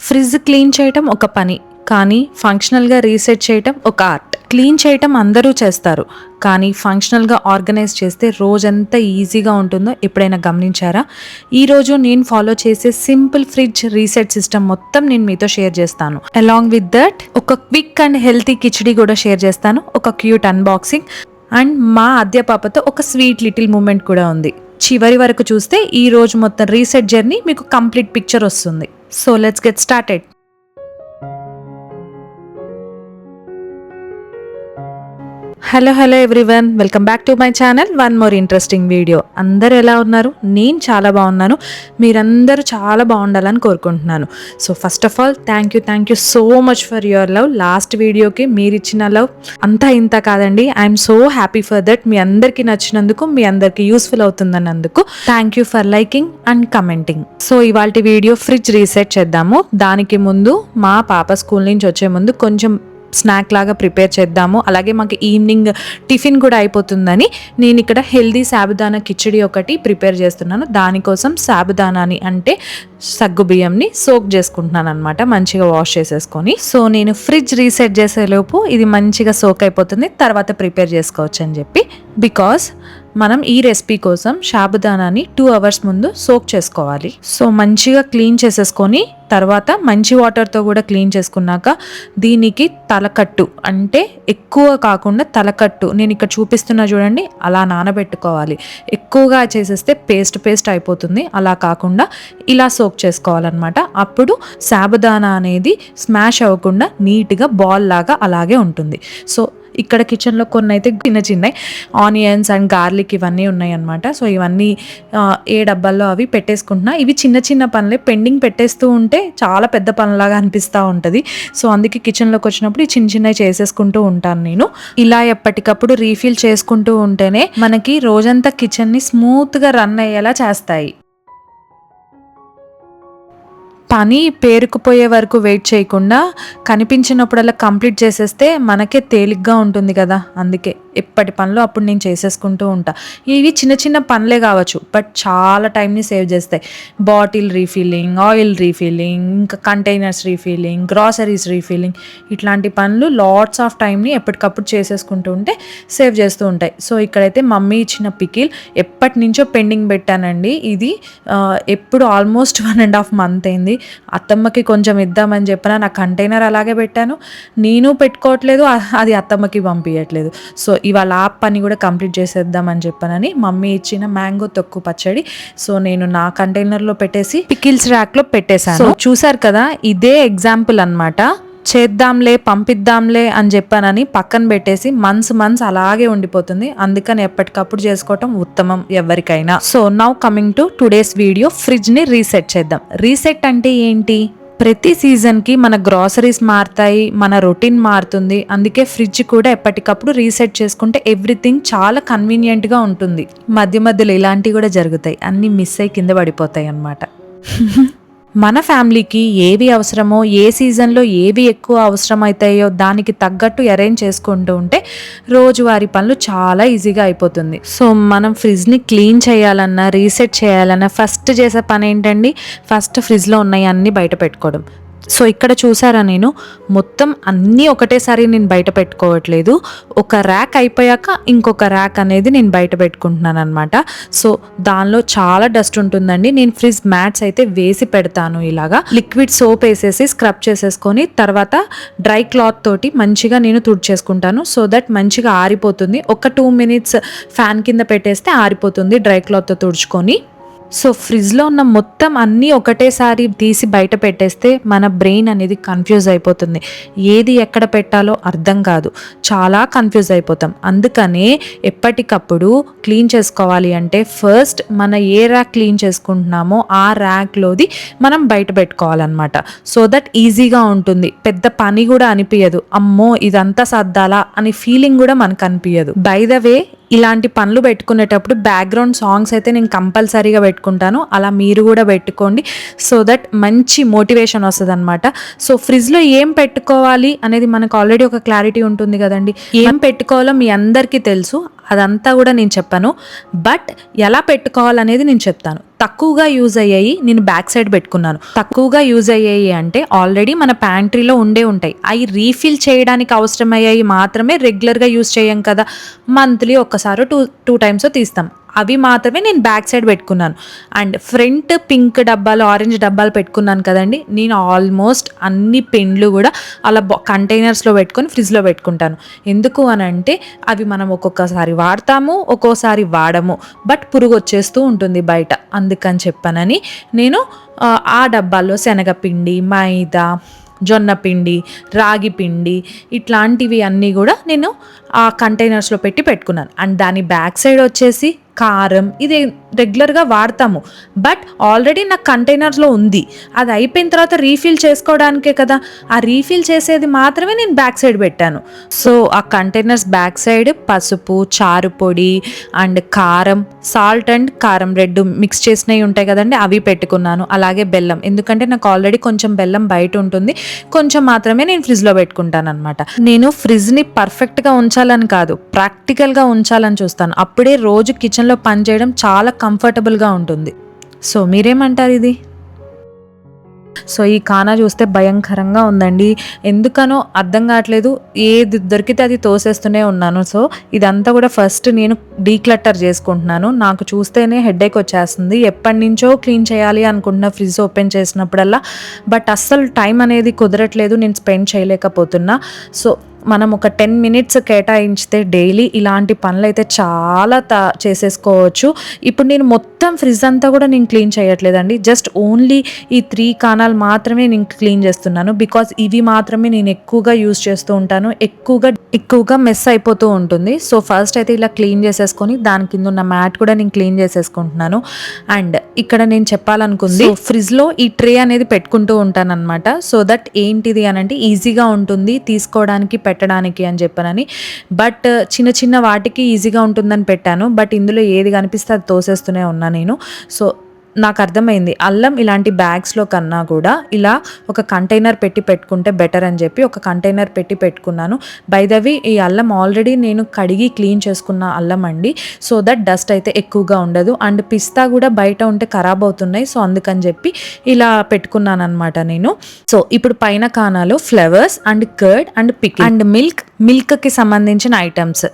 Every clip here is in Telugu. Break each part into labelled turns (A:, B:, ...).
A: ఫ్రిడ్జ్ క్లీన్ చేయటం ఒక పని, కానీ ఫంక్షనల్గా రీసెట్ చేయటం ఒక ఆర్ట్. క్లీన్ చేయటం అందరూ చేస్తారు, కానీ ఫంక్షనల్గా ఆర్గనైజ్ చేస్తే రోజంతా ఈజీగా ఉంటుందో ఎప్పుడైనా గమనించారా? ఈరోజు నేను ఫాలో చేసే సింపుల్ ఫ్రిడ్జ్ రీసెట్ సిస్టమ్ మొత్తం నేను మీతో షేర్ చేస్తాను. అలాంగ్ విత్ దట్ ఒక క్విక్ అండ్ హెల్తీ కిచడీ కూడా షేర్ చేస్తాను, ఒక క్యూట్ అన్బాక్సింగ్ అండ్ మా అద్దె పాపతో ఒక స్వీట్ లిటిల్ మూమెంట్ కూడా ఉంది. చివరి వరకు చూస్తే ఈ రోజు మొత్తం రీసెట్ జర్నీ మీకు కంప్లీట్ పిక్చర్ వస్తుంది. So let's get started. Hello everyone, welcome back to my channel. One more interesting video. అందరూ ఎలా ఉన్నారు? నేను చాలా బాగున్నాను, మీరందరూ చాలా బాగుండాలని కోరుకుంటున్నాను. So first of all thank you so much for your love. Last వీడియోకి మీరు ఇచ్చిన లవ్ అంతా ఇంత కాదండి. I'm so happy for that. మీ అందరికీ నచ్చినందుకు, మీ అందరికీ యూస్ఫుల్ అవుతుందన్నందుకు thank you for liking and commenting. So ఇవాళ వీడియో ఫ్రిడ్జ్ రీసెట్ చేద్దాము. దానికి ముందు మా పాప స్కూల్ నుంచి వచ్చే ముందు కొంచెం స్నాక్ లాగా ప్రిపేర్ చేద్దాము. అలాగే మాకు ఈవినింగ్ టిఫిన్ కూడా అయిపోతుందని నేను ఇక్కడ హెల్దీ సాబుదానా కిచడీ ఒకటి ప్రిపేర్ చేస్తున్నాను. దానికోసం సాబుదానాని అంటే సగ్గు బియ్యంని సోక్ చేసుకుంటున్నాను అనమాట, మంచిగా వాష్ చేసేసుకొని. సో నేను ఫ్రిడ్జ్ రీసెట్ చేసేలోపు ఇది మంచిగా సోక్ అయిపోతుంది, తర్వాత ప్రిపేర్ చేసుకోవచ్చు అని చెప్పి. బికాస్ మనం ఈ రెసిపీ కోసం సాబుదానాని 2 hours ముందు సోక్ చేసుకోవాలి. సో మంచిగా క్లీన్ చేసేసుకొని తర్వాత మంచి వాటర్తో కూడా క్లీన్ చేసుకున్నాక దీనికి తలకట్టు అంటే ఎక్కువ కాకుండా తలకట్టు నేను ఇక్కడ చూపిస్తున్నా చూడండి, అలా నానబెట్టుకోవాలి. ఎక్కువగా చేసేస్తే పేస్ట్ అయిపోతుంది. అలా కాకుండా ఇలా సోక్ చేసుకోవాలన్నమాట. అప్పుడు సాబుదానా అనేది స్మాష్ అవ్వకుండా నీట్గా బాల్ లాగా అలాగే ఉంటుంది. సో ఇక్కడ కిచెన్లో కొన్ని అయితే చిన్న ఆనియన్స్ అండ్ గార్లిక్ ఇవన్నీ ఉన్నాయి అన్నమాట. సో ఇవన్నీ ఏ డబ్బాల్లో అవి పెట్టేసుకుంటున్నా. ఇవి చిన్న పనులే, పెండింగ్ పెట్టేస్తూ ఉంటే చాలా పెద్ద పనులాగా అనిపిస్తూ ఉంటుంది. సో అందుకే కిచెన్లోకి వచ్చినప్పుడు ఈ చిన్నవి చేసేసుకుంటూ ఉంటాను నేను. ఇలా ఎప్పటికప్పుడు రీఫిల్ చేసుకుంటూ ఉంటేనే మనకి రోజంతా కిచెన్ని స్మూత్గా రన్ అయ్యేలా చేస్తాయి. పని పేరుకుపోయే వరకు వెయిట్ చేయకుండా కనిపించినప్పుడల్లా కంప్లీట్ చేసేస్తే మనకే తేలిగ్గా ఉంటుంది కదా. అందుకే ఎప్పటి పనులు అప్పుడు నేను చేసేసుకుంటూ ఉంటా. ఇవి చిన్న పనులే కావచ్చు, బట్ చాలా టైంని సేవ్ చేస్తాయి. బాటిల్ రీఫిల్లింగ్, ఆయిల్ రీఫిల్లింగ్, ఇంకా కంటైనర్స్ రీఫిల్లింగ్, గ్రాసరీస్ రీఫిల్లింగ్, ఇట్లాంటి పనులు లాట్స్ ఆఫ్ టైంని ఎప్పటికప్పుడు చేసేసుకుంటూ ఉంటే సేవ్ చేస్తూ ఉంటాయి. సో ఇక్కడైతే మమ్మీ ఇచ్చిన పికిల్ ఎప్పటి నుంచో పెండింగ్ పెట్టానండి. ఇది ఎప్పుడు ఆల్మోస్ట్ 1.5 months అయింది. అత్తమ్మకి కొంచెం ఇద్దామని చెప్పిన నా కంటైనర్ అలాగే పెట్టాను, నేను పెట్టుకోవట్లేదు, అది అత్తమ్మకి పంపించట్లేదు. సో ఇవాళ ఆ పని కూడా కంప్లీట్ చేసేద్దామని చెప్పానని మమ్మీ ఇచ్చిన మ్యాంగో తొక్కు పచ్చడి సో నేను నా కంటైనర్లో పెట్టేసి పికిల్స్ ర్యాక్లో పెట్టేశాను. సో చూసారు కదా, ఇదే ఎగ్జాంపుల్ అన్నమాట. చేద్దాంలే పంపిద్దాంలే అని చెప్పానని పక్కన పెట్టేసి మంత్స్ అలాగే ఉండిపోతుంది. అందుకని ఎప్పటికప్పుడు చేసుకోవటం ఉత్తమం ఎవరికైనా. So now coming to today's video, ఫ్రిడ్జ్ని రీసెట్ చేద్దాం. రీసెట్ అంటే ఏంటి? ప్రతి సీజన్కి మన గ్రాసరీస్ మారుతాయి, మన రొటీన్ మారుతుంది. అందుకే ఫ్రిడ్జ్ కూడా ఎప్పటికప్పుడు రీసెట్ చేసుకుంటే ఎవ్రీథింగ్ చాలా కన్వీనియంట్గా ఉంటుంది. మధ్యలో ఇలాంటివి కూడా జరుగుతాయి, అన్నీ మిస్ అయ్యి కింద పడిపోతాయి అన్నమాట. మన ఫ్యామిలీకి ఏవి అవసరమో, ఏ సీజన్లో ఏవి ఎక్కువ అవసరం అవుతాయో దానికి తగ్గట్టు అరేంజ్ చేసుకుంటూ ఉంటే రోజువారీ పనులు చాలా ఈజీగా అయిపోతుంది. సో మనం ఫ్రిడ్జ్ని క్లీన్ చేయాలన్నా, రీసెట్ చేయాలన్నా ఫస్ట్ చేసే పని ఏంటండి? ఫస్ట్ ఫ్రిడ్జ్లో ఉన్నాయి అన్నీ బయట పెట్టుకోవడం. సో ఇక్కడ చూసారా, నేను మొత్తం అన్నీ ఒకటేసారి నేను బయట పెట్టుకోవట్లేదు. ఒక ర్యాక్ అయిపోయాక ఇంకొక ర్యాక్ అనేది నేను బయట పెట్టుకుంటున్నాను అనమాట. సో దానిలో చాలా డస్ట్ ఉంటుందండి. నేను ఫ్రిడ్జ్ మ్యాట్స్ అయితే వేసి పెడతాను. ఇలాగా లిక్విడ్ సోప్ వేసేసి స్క్రబ్ చేసేసుకొని తర్వాత డ్రై క్లాత్ తోటి మంచిగా నేను తుడిచేసుకుంటాను. సో దట్ మంచిగా ఆరిపోతుంది. ఒక 2 minutes ఫ్యాన్ కింద పెట్టేస్తే ఆరిపోతుంది డ్రై క్లాత్తో తుడుచుకొని. సో ఫ్రిడ్జ్లో ఉన్న మొత్తం అన్నీ ఒకటేసారి తీసి బయట పెట్టేస్తే మన బ్రెయిన్ అనేది కన్ఫ్యూజ్ అయిపోతుంది. ఏది ఎక్కడ పెట్టాలో అర్థం కాదు, చాలా కన్ఫ్యూజ్ అయిపోతాం. అందుకనే ఎప్పటికప్పుడు క్లీన్ చేసుకోవాలి అంటే ఫస్ట్ మన ఏ ర్యాక్ క్లీన్ చేసుకుంటున్నామో ఆ ర్యాక్లోది మనం బయట పెట్టుకోవాలన్నమాట. సో దట్ ఈజీగా ఉంటుంది, పెద్ద పని కూడా అనిపించదు. అమ్మో ఇదంతా సర్దాలా అని ఫీలింగ్ కూడా మనకు అనిపించదు. బై ద వే ఇలాంటి పనులు పెట్టుకునేటప్పుడు బ్యాక్గ్రౌండ్ సాంగ్స్ అయితే నేను కంపల్సరీగా పెట్టుకుంటాను, అలా మీరు కూడా పెట్టుకోండి. సో దట్ మంచి మోటివేషన్ వస్తుంది అనమాట. సో ఫ్రిడ్జ్లో ఏం పెట్టుకోవాలి అనేది మనకు ఆల్రెడీ ఒక క్లారిటీ ఉంటుంది కదండి. ఏం పెట్టుకోవాలో మీ అందరికీ తెలుసు. అదంతా కూడా నేను చెప్పాను. బట్ ఎలా పెట్టుకోవాలనేది నేను చెప్తాను. తక్కువగా యూజ్ అయ్యాయి నేను బ్యాక్ సైడ్ పెట్టుకున్నాను. తక్కువగా యూజ్ అయ్యాయి అంటే ఆల్రెడీ మన ప్యాంట్రీలో ఉంటాయి. అవి రీఫిల్ చేయడానికి అవసరమయ్యాయి మాత్రమే రెగ్యులర్గా యూజ్ చేయం కదా, మంత్లీ ఒక్కసారో టూ టైమ్స్ తీస్తాం. అవి మాత్రమే నేను బ్యాక్ సైడ్ పెట్టుకున్నాను. అండ్ ఫ్రంట్ పింక్ డబ్బాలు, ఆరెంజ్ డబ్బాలు పెట్టుకున్నాను కదండి, నేను ఆల్మోస్ట్ అన్ని పెన్లు కూడా అలా కంటైనర్స్లో పెట్టుకొని ఫ్రిడ్జ్లో పెట్టుకుంటాను. ఎందుకు అని అంటే అవి మనం ఒక్కొక్కసారి వాడతాము, ఒక్కోసారి వాడము, బట్ పురుగు వచ్చేస్తూ ఉంటుంది బయట. అందుకని చెప్పానని నేను ఆ డబ్బాల్లో శనగపిండి, మైదా, జొన్న పిండి, రాగి పిండి ఇట్లాంటివి అన్నీ కూడా నేను ఆ కంటైనర్స్లో పెట్టుకున్నాను. అండ్ దాని బ్యాక్ సైడ్ వచ్చేసి కారం, ఇది రెగ్యులర్గా వాడతాము, బట్ ఆల్రెడీ నాకు కంటైనర్స్లో ఉంది. అది అయిపోయిన తర్వాత రీఫిల్ చేసుకోవడానికే కదా, ఆ రీఫిల్ చేసేది మాత్రమే నేను బ్యాక్ సైడ్ పెట్టాను. సో ఆ కంటైనర్స్ బ్యాక్ సైడ్ పసుపు, చారు పొడి అండ్ కారం, సాల్ట్ అండ్ కారం రెడ్ మిక్స్ చేసినవి ఉంటాయి కదండి, అవి పెట్టుకున్నాను. అలాగే బెల్లం, ఎందుకంటే నాకు ఆల్రెడీ కొంచెం బెల్లం బయట ఉంటుంది, కొంచెం మాత్రమే నేను ఫ్రిడ్జ్లో పెట్టుకుంటాను అనమాట. నేను ఫ్రిడ్జ్ని పర్ఫెక్ట్గా ఉంచాలని కాదు, ప్రాక్టికల్గా ఉంచాలని చూస్తాను. అప్పుడే రోజు కిచెన్లో పని చేయడం చాలా కంఫర్టబుల్గా ఉంటుంది. సో మీరేమంటారు ఇది? సో ఈ ఖానా చూస్తే భయంకరంగా ఉందండి, ఎందుకనో అర్థం కావట్లేదు. ఏది దొరికితే అది తోసేస్తూనే ఉన్నాను. సో ఇదంతా కూడా ఫస్ట్ నేను డీక్లటర్ చేసుకుంటున్నాను. నాకు చూస్తేనే హెడేక్ వచ్చేస్తుంది. ఎప్పటి నుంచో క్లీన్ చేయాలి అనుకుంటున్నా ఫ్రిడ్జ్ ఓపెన్ చేసినప్పుడల్లా, బట్ అస్సలు టైం అనేది కుదరట్లేదు, నేను స్పెండ్ చేయలేకపోతున్నా. సో మనం ఒక 10 మినిట్స్ కేటాయించితే డైలీ ఇలాంటి పనులు అయితే చాలా చేసేసుకోవచ్చు. ఇప్పుడు నేను మొత్తం ఫ్రిడ్జ్ అంతా కూడా నేను క్లీన్ చేయట్లేదండి, జస్ట్ ఓన్లీ ఈ 3 కానాలు మాత్రమే నేను క్లీన్ చేస్తున్నాను. బికాజ్ ఇవి మాత్రమే నేను ఎక్కువగా యూజ్ చేస్తూ ఉంటాను, ఎక్కువగా మెస్ అయిపోతూ ఉంటుంది. సో ఫస్ట్ అయితే ఇలా క్లీన్ చేసేసుకొని దాని కింద ఉన్న మ్యాట్ కూడా నేను క్లీన్ చేసేసుకుంటున్నాను. అండ్ ఇక్కడ నేను చెప్పాలనుకుంది, ఫ్రిడ్జ్లో ఈ ట్రే అనేది పెట్టుకుంటూ ఉంటాను అనమాట. సో దట్ ఏంటిది అని అంటే ఈజీగా ఉంటుంది తీసుకోవడానికి, పెట్టడానికి అని చెప్పానని. బట్ చిన్న చిన్న వాటికి ఈజీగా ఉంటుందని పెట్టాను, బట్ ఇందులో ఏది కనిపిస్తే అది తోసేస్తూనే ఉన్నా నేను. సో నాకు అర్థమైంది, అల్లం ఇలాంటి బ్యాగ్స్లో కన్నా కూడా ఇలా ఒక కంటైనర్ పెట్టుకుంటే బెటర్ అని చెప్పి ఒక కంటైనర్ పెట్టుకున్నాను. బై ద వే ఈ అల్లం ఆల్రెడీ నేను కడిగి క్లీన్ చేసుకున్న అల్లం అండి, సో దట్ డస్ట్ అయితే ఎక్కువగా ఉండదు. అండ్ పిస్తా కూడా బయట ఉంటే ఖరాబ్ అవుతున్నాయి, సో అందుకని చెప్పి ఇలా పెట్టుకున్నాను అనమాట నేను. సో ఇప్పుడు పైన కానాలో flowers and curd and pickle and మిల్క్కి సంబంధించిన ఐటమ్స్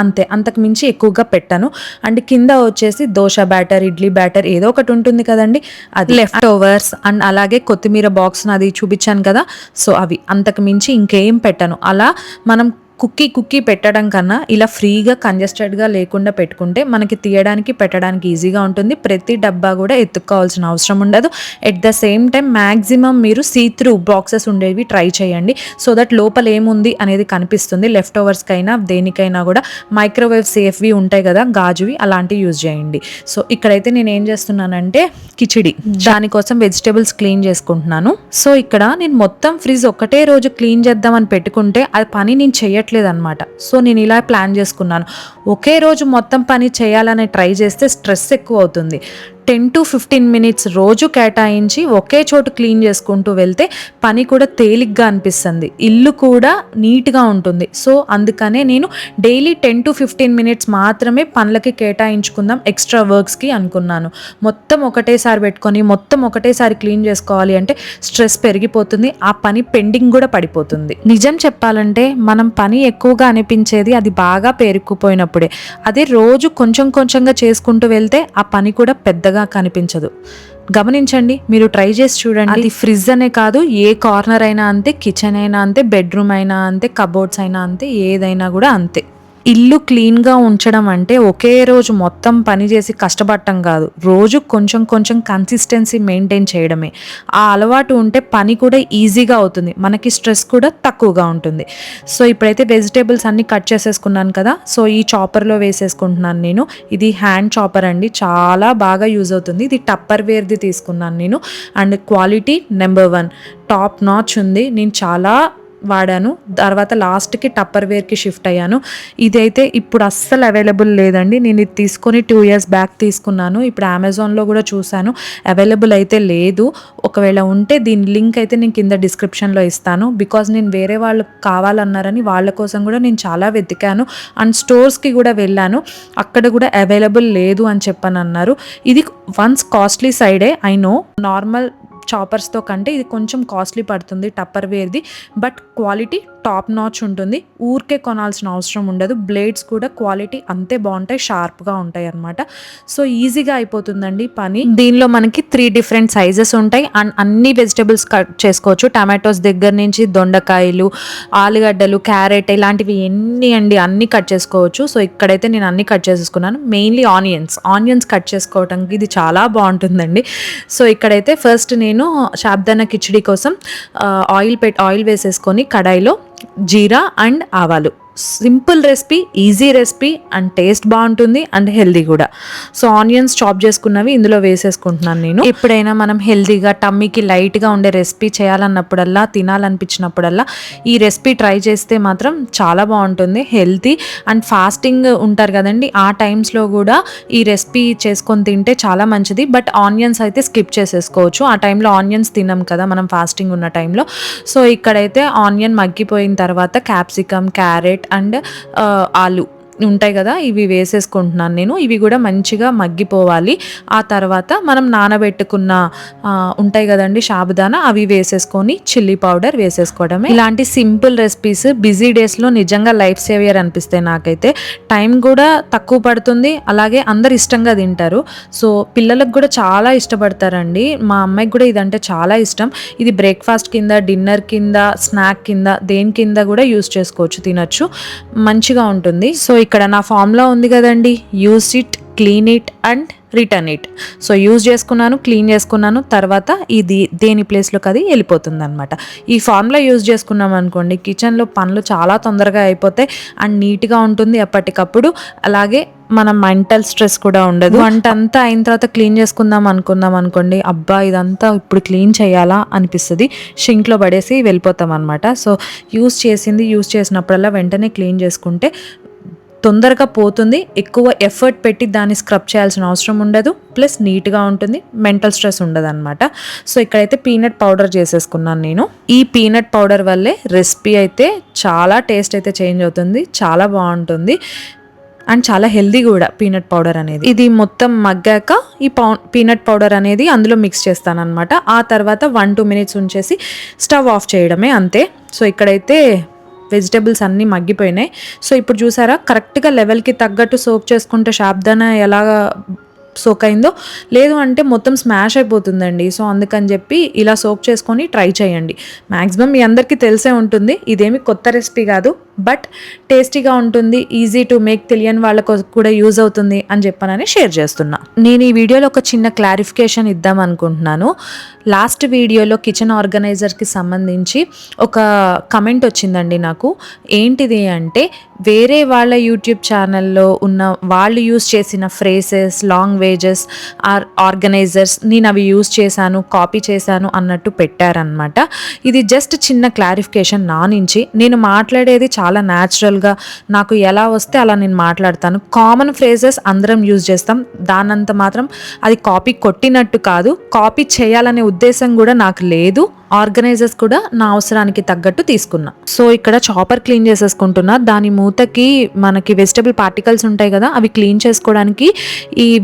A: అంతే, అంతకు మించి ఎక్కువగా పెట్టాను. అండ్ కింద వచ్చేసి దోశ బ్యాటర్, ఇడ్లీ బ్యాటర్ ఏదో ఒకటి ఉంటుంది కదండి, అది లెఫ్ట్ ఓవర్స్ అండ్ అలాగే కొత్తిమీర బాక్స్ అది చూపించాను కదా, సో అవి, అంతకు మించి ఇంకేం పెట్టాను. అలా మనం కుక్కీ పెట్టడం కన్నా ఇలా ఫ్రీగా కంజెస్టెడ్గా లేకుండా పెట్టుకుంటే మనకి తీయడానికి పెట్టడానికి ఈజీగా ఉంటుంది. ప్రతి డబ్బా కూడా ఎత్తుక్కోవాల్సిన అవసరం ఉండదు. At the same time maximum మీరు సీ-త్రూ బాక్సెస్ ఉండేవి ట్రై చేయండి, సో దట్ లోపల ఏముంది అనేది కనిపిస్తుంది. లెఫ్ట్ ఓవర్స్కైనా దేనికైనా కూడా మైక్రోవేవ్ సేఫ్వి ఉంటాయి కదా గాజువి, అలాంటివి యూజ్ చేయండి. సో ఇక్కడైతే నేను ఏం చేస్తున్నానంటే కిచిడి, దానికోసం వెజిటేబుల్స్ క్లీన్ చేసుకుంటున్నాను. సో ఇక్కడ నేను మొత్తం ఫ్రిడ్జ్ ఒకటే రోజు క్లీన్ చేద్దామని పెట్టుకుంటే అది పని నేను చేయట్లేదు అనమాట. సో నేను ఇలా ప్లాన్ చేసుకున్నాను, ఒకే రోజు మొత్తం పని చేయాలని ట్రై చేస్తే స్ట్రెస్ ఎక్కువ అవుతుంది. 10 to 15 మినిట్స్ రోజు కేటాయించి ఒకే చోటు క్లీన్ చేసుకుంటూ వెళ్తే పని కూడా తేలిగ్గా అనిపిస్తుంది, ఇల్లు కూడా నీట్గా ఉంటుంది. సో అందుకనే నేను డైలీ 10 to 15 మినిట్స్ మాత్రమే పనులకి కేటాయించుకుందాం, ఎక్స్ట్రా వర్క్స్కి అనుకున్నాను. మొత్తం ఒకటేసారి పెట్టుకొని మొత్తం ఒకటేసారి క్లీన్ చేసుకోవాలి అంటే స్ట్రెస్ పెరిగిపోతుంది, ఆ పని పెండింగ్ కూడా పడిపోతుంది. నిజం చెప్పాలంటే మనం పని ఎక్కువగా అనిపించేది అది బాగా పేరుకుపోయినప్పుడే. అదే రోజు కొంచెం కొంచెంగా చేసుకుంటూ వెళ్తే ఆ పని కూడా పెద్దగా కనిపించదు. గమనించండి, మీరు ట్రై చేసి చూడండి. అది ఫ్రిడ్జ్ అనే కాదు, ఏ కార్నర్ అయినా అంతే, కిచెన్ అయినా అంతే, బెడ్రూమ్ అయినా అంతే, కబోర్డ్స్ అయినా అంతే, ఏదైనా కూడా అంతే. ఇల్లు క్లీన్గా ఉంచడం అంటే ఒకే రోజు మొత్తం పని చేసి కష్టపడటం కాదు, రోజు కొంచెం కొంచెం కన్సిస్టెన్సీ మెయింటైన్ చేయడమే. ఆ అలవాటు ఉంటే పని కూడా ఈజీగా అవుతుంది, మనకి స్ట్రెస్ కూడా తక్కువగా ఉంటుంది. సో ఇప్పుడైతే వెజిటేబుల్స్ అన్నీ కట్ చేసేసుకున్నాను కదా, సో ఈ చాపర్లో వేసేసుకుంటున్నాను నేను. ఇది హ్యాండ్ చాపర్ అండి, చాలా బాగా యూజ్ అవుతుంది. ఇది టప్పర్ వేర్ది తీసుకున్నాను నేను, and quality number 1 top notch ఉంది. నేను చాలా వాడాను. తర్వాత లాస్ట్‌కి టప్పర్‌వేర్‌కి షిఫ్ట్ అయ్యాను. ఇదైతే ఇప్పుడు అస్సలు అవైలబుల్ లేదండి. నేను ఇది తీసుకొని 2 ఇయర్స్ బ్యాక్ తీసుకున్నాను. ఇప్పుడు అమెజాన్‌లో కూడా చూసాను. అవైలబుల్ అయితే లేదు. ఒకవేళ ఉంటే దీని లింక్ అయితే నేను కింద డిస్క్రిప్షన్‌లో ఇస్తాను. బికాజ్ నేను వేరే వాళ్ళు కావాలన్నారని వాళ్ళ కోసం కూడా నేను చాలా వెతికాను. అండ్ స్టోర్స్‌కి కూడా వెళ్ళాను. అక్కడ కూడా అవైలబుల్ లేదు అని చెప్పనన్నారు. ఇది వన్స్ కాస్ట్లీ సైడే ఐ నో. నార్మల్ చాపర్స్తో కంటే ఇది కొంచెం కాస్ట్లీ పడుతుంది టప్పర్వేర్ది. బట్ క్వాలిటీ టాప్ నాచ్ ఉంటుంది. ఊరికే కొనాల్సిన అవసరం ఉండదు. బ్లేడ్స్ కూడా క్వాలిటీ అంతే బాగుంటాయి, షార్ప్గా ఉంటాయి అన్నమాట. సో ఈజీగా అయిపోతుందండి పని. దీనిలో మనకి 3 డిఫరెంట్ సైజెస్ ఉంటాయి అండ్ అన్ని వెజిటబుల్స్ కట్ చేసుకోవచ్చు. టమాటోస్ దగ్గర నుంచి దొండకాయలు, ఆలుగడ్డలు, క్యారెట్ ఇలాంటివి అన్నీ కట్ చేసుకోవచ్చు. సో ఇక్కడైతే నేను అన్ని కట్ చేసేసుకున్నాను. మెయిన్లీ ఆనియన్స్ కట్ చేసుకోవడానికి ఇది చాలా బాగుంటుందండి. సో ఇక్కడైతే ఫస్ట్ నేను సాబుదానా కిచిడి కోసం ఆయిల్ వేసేసుకొని కడాయిలో జీరా అండ్ ఆవాలు. Simple recipe, easy recipe and taste బాగుంటుంది అండ్ హెల్దీ కూడా. సో ఆనియన్స్ చాప్ చేసుకున్నవి ఇందులో వేసేసుకుంటున్నాను నేను. ఎప్పుడైనా మనం హెల్దీగా టమ్మీకి లైట్గా ఉండే రెసిపీ చేయాలన్నప్పుడల్లా, తినాలనిపించినప్పుడల్లా ఈ రెసిపీ ట్రై చేస్తే మాత్రం చాలా బాగుంటుంది. హెల్తీ అండ్ ఫాస్టింగ్ ఉంటారు కదండి, ఆ టైమ్స్లో కూడా ఈ రెసిపీ చేసుకొని తింటే చాలా మంచిది. బట్ ఆనియన్స్ అయితే స్కిప్ చేసేసుకోవచ్చు. ఆ టైంలో ఆనియన్స్ తినం కదా మనం ఫాస్టింగ్ ఉన్న టైంలో. సో ఇక్కడైతే ఆనియన్ మగ్గిపోయిన తర్వాత క్యాప్సికమ్, క్యారెట్ అండ్ ఆలు ఉంటాయి కదా, ఇవి వేసేసుకుంటున్నాను నేను. ఇవి కూడా మంచిగా మగ్గిపోవాలి. ఆ తర్వాత మనం నానబెట్టుకున్న ఉంటాయి కదండి సాబుదానా, అవి వేసేసుకొని చిల్లీ పౌడర్ వేసేసుకోవడమే. ఇలాంటి సింపుల్ రెసిపీస్ బిజీ డేస్లో నిజంగా లైఫ్ సేవియర్ అనిపిస్తాయి నాకైతే. టైం కూడా తక్కువ పడుతుంది, అలాగే అందరు ఇష్టంగా తింటారు. సో పిల్లలకు కూడా చాలా ఇష్టపడతారండి. మా అమ్మాయికి కూడా ఇదంటే చాలా ఇష్టం. ఇది బ్రేక్ఫాస్ట్ కింద, డిన్నర్ కింద, స్నాక్ కింద, దేని కింద కూడా యూస్ చేసుకోవచ్చు, తినచ్చు, మంచిగా ఉంటుంది. సో ఇక్కడ నా ఫామ్లో ఉంది కదండి, use it, clean it and return it. So use చేసుకున్నాను, క్లీన్ చేసుకున్నాను, తర్వాత ఇది దేని ప్లేస్లోకి అది వెళ్ళిపోతుంది అనమాట. ఈ ఫార్ములా యూజ్ చేసుకున్నాం అనుకోండి, కిచెన్లో పనులు చాలా తొందరగా అయిపోతాయి అండ్ నీట్గా ఉంటుంది ఎప్పటికప్పుడు. అలాగే మన మెంటల్ స్ట్రెస్ కూడా ఉండదు. వంట అంతా అయిన తర్వాత క్లీన్ చేసుకుందాం అనుకోండి, అబ్బా ఇదంతా ఇప్పుడు క్లీన్ చేయాలా అనిపిస్తుంది, షింక్లో పడేసి వెళ్ళిపోతాం అనమాట. సో యూజ్ చేసినప్పుడల్లా వెంటనే క్లీన్ చేసుకుంటే తొందరగా పోతుంది. ఎక్కువ ఎఫర్ట్ పెట్టి దాన్ని స్క్రబ్ చేయాల్సిన అవసరం ఉండదు. ప్లస్ నీట్గా ఉంటుంది, మెంటల్ స్ట్రెస్ ఉండదు అనమాట. సో ఇక్కడైతే పీనట్ పౌడర్ చేసేసుకున్నాను నేను. ఈ పీనట్ పౌడర్ వల్లే రెసిపీ అయితే చాలా టేస్ట్ అయితే చేంజ్ అవుతుంది, చాలా బాగుంటుంది అండ్ చాలా హెల్దీ కూడా పీనట్ పౌడర్ అనేది. ఇది మొత్తం మగ్గాక ఈ పీనట్ పౌడర్ అనేది అందులో మిక్స్ చేస్తాను అనమాట. ఆ తర్వాత 1-2 మినిట్స్ ఉంచేసి స్టవ్ ఆఫ్ చేయడమే, అంతే. సో ఇక్కడైతే వెజిటేబుల్స్ అన్నీ మగ్గిపోయినాయి. సో ఇప్పుడు చూసారా కరెక్ట్గా లెవెల్కి తగ్గట్టు సోక్ చేసుకుంటే సాబుదానా ఎలాగా సోక్ అయిందో, లేదు అంటే మొత్తం స్మాష్ అయిపోతుందండి. సో అందుకని చెప్పి ఇలా సోక్ చేసుకొని ట్రై చేయండి. మ్యాక్సిమం మీ అందరికీ తెలిసే ఉంటుంది, ఇదేమి కొత్త రెసిపీ కాదు, బట్ టేస్టీగా ఉంటుంది, ఈజీ టు మేక్, తెలియని వాళ్ళకు కూడా యూజ్ అవుతుంది అని చెప్పనని షేర్ చేస్తున్నా. నేను ఈ వీడియోలో ఒక చిన్న క్లారిఫికేషన్ ఇద్దాం అనుకుంటున్నాను. లాస్ట్ వీడియోలో కిచెన్ ఆర్గనైజర్కి సంబంధించి ఒక కమెంట్ వచ్చిందండి నాకు. ఏంటిది అంటే, వేరే వాళ్ళ యూట్యూబ్ ఛానల్లో ఉన్న వాళ్ళు యూజ్ చేసిన ఫ్రేసెస్, లాంగ్వేజెస్, ఆర్గనైజర్స్ నేను అవి యూజ్ చేశాను, కాపీ చేశాను అన్నట్టు పెట్టారనమాట. ఇది జస్ట్ చిన్న క్లారిఫికేషన్ నా నుంచి. నేను మాట్లాడేది చాలా న్యాచురల్గా, నాకు ఎలా వస్తే అలా నేను మాట్లాడతాను. కామన్ ఫ్రేజెస్ అందరం యూజ్ చేస్తాం, దానంత మాత్రం అది కాపీ కొట్టినట్టు కాదు. కాపీ చేయాలనే ఉద్దేశం కూడా నాకు లేదు. ఆర్గనైజర్స్ కూడా నా అవసరానికి తగ్గట్టు తీసుకున్నా. సో ఇక్కడ చాపర్ క్లీన్ చేసేసుకుంటున్నా. దాని మూతకి మనకి వెజిటబుల్ పార్టికల్స్ ఉంటాయి కదా, అవి క్లీన్ చేసుకోవడానికి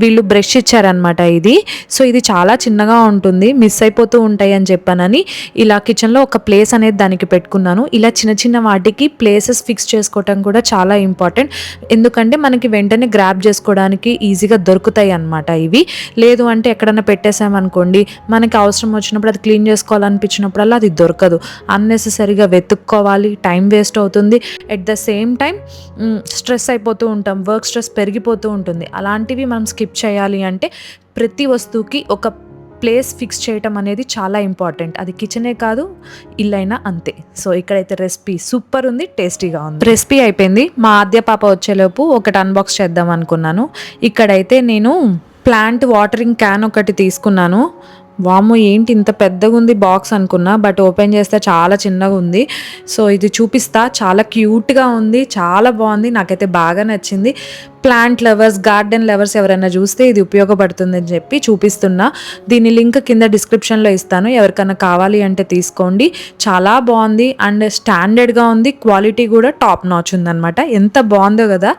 A: వీళ్ళు బ్రష్ ఇచ్చారనమాట ఇది. సో ఇది చాలా చిన్నగా ఉంటుంది, మిస్ అయిపోతూ ఉంటాయి అని చెప్పానని ఇలా కిచెన్లో ఒక ప్లేస్ అనేది దానికి పెట్టుకున్నాను. ఇలా చిన్న చిన్న వాటికి ప్లేసెస్ ఫిక్స్ చేసుకోవటం కూడా చాలా ఇంపార్టెంట్. ఎందుకంటే మనకి వెంటనే గ్రాబ్ చేసుకోవడానికి ఈజీగా దొరుకుతాయి అన్నమాట ఇవి. లేదు అంటే ఎక్కడన్నా పెట్టేసామనుకోండి, మనకి అవసరం వచ్చినప్పుడు అది క్లీన్ చేసుకోవాలనిపించినప్పుడల్లా అది దొరకదు. అన్నెసెసరీగా వెతుక్కోవాలి, టైం వేస్ట్ అవుతుంది. At the same time stress అయిపోతూ ఉంటాం, వర్క్ స్ట్రెస్ పెరిగిపోతూ ఉంటుంది. అలాంటివి మనం స్కిప్ చేయాలి అంటే ప్రతి వస్తువుకి ఒక ప్లేస్ ఫిక్స్ చేయటం అనేది చాలా ఇంపార్టెంట్. అది కిచెనే కాదు, ఇల్లైనా అంతే. సో ఇక్కడైతే రెసిపీ సూపర్ ఉంది, టేస్టీగా ఉంది. రెసిపీ అయిపోయింది. మా ఆద్య పాప వచ్చేలోపు ఒకటి అన్బాక్స్ చేద్దాం అనుకున్నాను. ఇక్కడైతే నేను ప్లాంట్ వాటరింగ్ క్యాన్ ఒకటి తీసుకున్నాను. వామ్మో! ఏంటి ఇంత పెద్దగుంది బాక్స్ అనుకున్నా. బట్ ఓపెన్ చేస్తే చాలా చిన్నగుంది. సో, ఇది చూపిస్తా. చాలా క్యూట్‌గా ఉంది. చాలా బావుంది. నాకైతే బాగా నచ్చింది. ప్లాంట్ లవర్స్, గార్డెన్ లవర్స్ ఎవరైనా చూస్తే ఇది ఉపయోగపడుతుందని చెప్పి చూపిస్తున్నా. దీని లింక్ కింద డిస్క్రిప్షన్‌లో ఇస్తాను. ఎవరికైనా కావాలి అంటే తీసుకోండి. చాలా బావుంది అండ్ స్టాండర్డ్‌గా ఉంది. క్వాలిటీ కూడా టాప్ నాచ్ ఉందనమాట. ఎంత బావుందో కదా!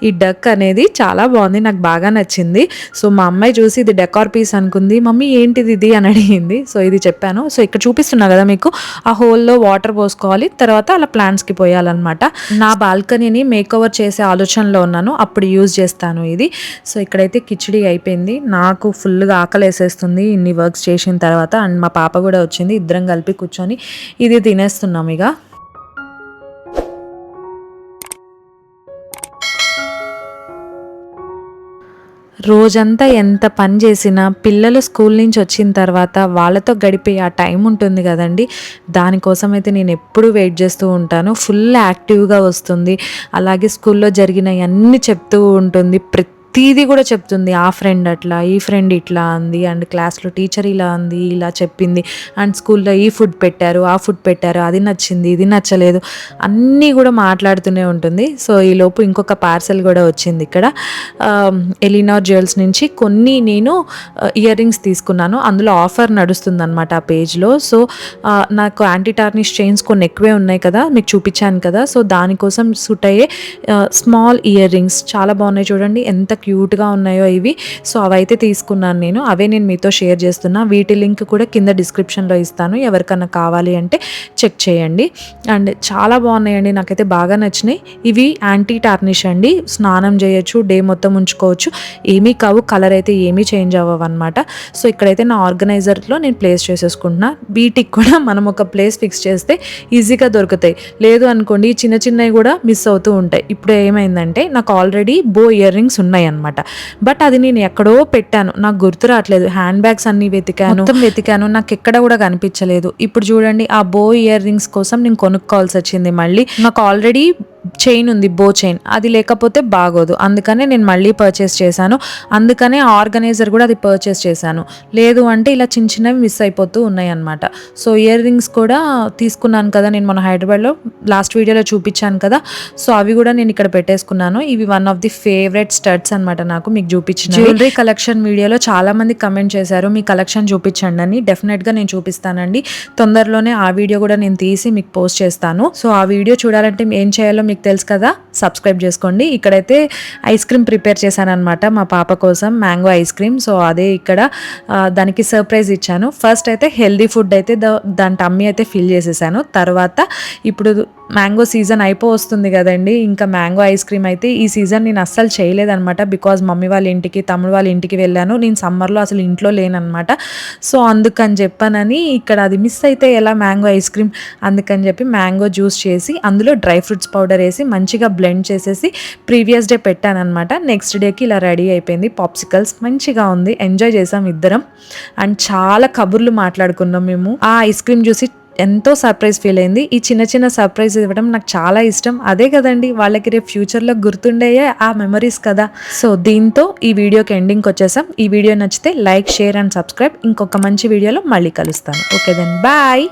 A: ఈ డక్ అనేది చాలా బావుంది. నాకు బాగా నచ్చింది. సో, మా అమ్మాయి చూసి ఇది డెకార్ పీస్ అనుకుంది. మమ్మీ ఏంటిది ఇది అని అడిగింది. సో, ఇది చెప్పాను. సో, ఇక్కడ చూపిస్తున్నా కదా మీకు, ఆ హోల్‌లో వాటర్ పోసుకోవాలి. తర్వాత అలా ప్లాంట్స్‌కి పోయాలన్నమాట. నా బాల్కనీని మేకోవర్ చేసే ఆలోచనలో ఉన్నాను. అప్పుడు యూజ్ చేస్తాను ఇది. సో, ఇక్కడైతే కిచిడి అయిపోయింది. నాకు ఫుల్‌గా ఆకలేసేస్తుంది ఇన్ని వర్క్స్ చేసిన తర్వాత. అండ్ మా పాప కూడా వచ్చింది. ఇద్దరం కలిపి కూర్చొని ఇది తినేస్తున్నాం ఇగ. రోజంతా ఎంత పని చేసినా పిల్లలు స్కూల్ నుంచి వచ్చిన తర్వాత వాళ్ళతో గడిపే ఆ టైం ఉంటుంది కదండి, దానికోసమైతే నేను ఎప్పుడూ వెయిట్ చేస్తూ ఉంటాను. ఫుల్ యాక్టివ్గా వస్తుంది. అలాగే స్కూల్లో జరిగినవన్నీ చెప్తూ ఉంటుంది. ప్రతీది కూడా చెప్తుంది. ఆ ఫ్రెండ్ అట్లా, ఈ ఫ్రెండ్ ఇట్లా అంది, అండ్ క్లాస్లో టీచర్ ఇలా అంది, ఇలా చెప్పింది, అండ్ స్కూల్లో ఈ ఫుడ్ పెట్టారు, ఆ ఫుడ్ పెట్టారు, అది నచ్చింది, ఇది నచ్చలేదు, అన్నీ కూడా మాట్లాడుతూనే ఉంటుంది. సో, ఈలోపు ఇంకొక పార్సెల్ కూడా వచ్చింది ఇక్కడ. ఎలినార్ జ్యువెల్స్ నుంచి కొన్ని నేను ఇయర్ రింగ్స్ తీసుకున్నాను. అందులో ఆఫర్ నడుస్తుందన్నమాట ఆ పేజ్లో. సో, నాకు యాంటీ టార్నిష్ చైన్స్ కొన్ని ఎక్కువే ఉన్నాయి కదా, మీకు చూపించాను కదా. సో, దానికోసం సూట్ అయ్యే స్మాల్ ఇయర్ రింగ్స్ చాలా బాగున్నాయి. చూడండి ఎంత క్యూట్గా ఉన్నాయో ఇవి. సో, అవైతే తీసుకున్నాను నేను. అవే నేను మీతో షేర్ చేస్తున్నా. వీటి లింక్ కూడా కింద డిస్క్రిప్షన్లో ఇస్తాను. ఎవరికన్నా కావాలి అంటే చెక్ చేయండి. అండ్ చాలా బాగున్నాయండి. నాకైతే బాగా నచ్చినాయి. ఇవి యాంటీ టార్నిష్ అండి. స్నానం చేయొచ్చు, డే మొత్తం ఉంచుకోవచ్చు. ఏమీ కావు, కలర్ అయితే ఏమీ చేంజ్ అవ్వవు అనమాట. సో, ఇక్కడైతే నా ఆర్గనైజర్లో నేను ప్లేస్ చేసేసుకుంటున్నా. వీటికి కూడా మనం ఒక ప్లేస్ ఫిక్స్ చేస్తే ఈజీగా దొరుకుతాయి. లేదు అనుకోండి చిన్న చిన్నవి కూడా మిస్ అవుతూ ఉంటాయి. ఇప్పుడు ఏమైందంటే నాకు ఆల్రెడీ బో ఇయర్ రింగ్స్ ఉన్నాయి అనమాట. బట్ అది నేను ఎక్కడో పెట్టాను, నాకు గుర్తు రావట్లేదు. హ్యాండ్ బ్యాగ్స్ అన్ని వెతికాను, నాకు ఎక్కడ కూడా కనిపించలేదు. ఇప్పుడు చూడండి, ఆ బో ఇయర్ రింగ్స్ కోసం నేను కొనుక్కోవాల్సి వచ్చింది. మళ్ళీ నాకు ఆల్రెడీ చైన్ ఉంది, బో చైన్, అది లేకపోతే బాగోదు. అందుకనే నేను మళ్ళీ పర్చేస్ చేశాను. అందుకనే ఆర్గనైజర్ కూడా అది పర్చేస్ చేశాను. లేదు అంటే ఇలా చిన్న చిన్నవి మిస్ అయిపోతూ ఉన్నాయి అనమాట. సో, ఇయర్ రింగ్స్ కూడా తీసుకున్నాను కదా నేను మన హైదరాబాద్లో లాస్ట్ వీడియోలో చూపించాను కదా. సో, అవి కూడా నేను ఇక్కడ పెట్టేసుకున్నాను. ఇవి one of the favourite studs అనమాట నాకు, మీకు చూపించిన జ్యువెలరీ కలెక్షన్ వీడియోలో చాలా మంది కమెంట్ చేశారు మీ కలెక్షన్ చూపించండి అని. డెఫినెట్గా నేను చూపిస్తానండి. తొందరలోనే ఆ వీడియో కూడా నేను తీసి మీకు పోస్ట్ చేస్తాను. సో, ఆ వీడియో చూడాలంటే ఏం చేయాలో మీకు తెలుసు కదా, సబ్స్క్రైబ్ చేసుకోండి. ఇక్కడైతే ఐస్ క్రీమ్ ప్రిపేర్ చేశాను అనమాట మా పాప కోసం, మ్యాంగో ఐస్ క్రీమ్. సో, అదే ఇక్కడ దానికి సర్ప్రైజ్ ఇచ్చాను. ఫస్ట్ అయితే హెల్దీ ఫుడ్ అయితే దాని టమ్మీ అయితే ఫిల్ చేసేసాను. తర్వాత ఇప్పుడు మ్యాంగో సీజన్ వస్తుంది కదండి, ఇంకా మ్యాంగో ఐస్ క్రీమ్ అయితే ఈ సీజన్ నేను అస్సలు చేయలేదనమాట. బికాజ్ మమ్మీ వాళ్ళ ఇంటికి, తమ్ముడు వాళ్ళ ఇంటికి వెళ్ళాను. నేను సమ్మర్లో అసలు ఇంట్లో లేననమాట. సో, అందుకని చెప్పానని ఇక్కడ అది మిస్ అయితే ఎలా మ్యాంగో ఐస్ క్రీమ్, అందుకని చెప్పి మ్యాంగో జ్యూస్ చేసి అందులో డ్రై ఫ్రూట్స్ పౌడర్ వేసి మంచిగా బ్లెండ్ చేసేసి ప్రీవియస్ డే పెట్టానమాట. నెక్స్ట్ డేకి ఇలా రెడీ అయిపోయింది. పాప్సికల్స్ మంచిగా ఉంది, ఎంజాయ్ చేసాం ఇద్దరం. అండ్ చాలా కబుర్లు మాట్లాడుకున్నాం మేము. ఆ ఐస్ క్రీమ్ చూసి ఎంతో సర్ప్రైజ్ ఫీల్ అయింది. ఈ చిన్న చిన్న సర్ప్రైజ్ ఇవ్వడం నాకు చాలా ఇష్టం. అదే కదండి వాళ్ళకి రేపు ఫ్యూచర్లో గుర్తుండేయే ఆ మెమరీస్ కదా. సో, దీంతో ఈ వీడియోకి ఎండింగ్కి వచ్చేసాం. ఈ వీడియో నచ్చితే లైక్, షేర్ అండ్ సబ్స్క్రైబ్. ఇంకొక మంచి వీడియోలో మళ్ళీ కలుస్తాను. Okay then, bye.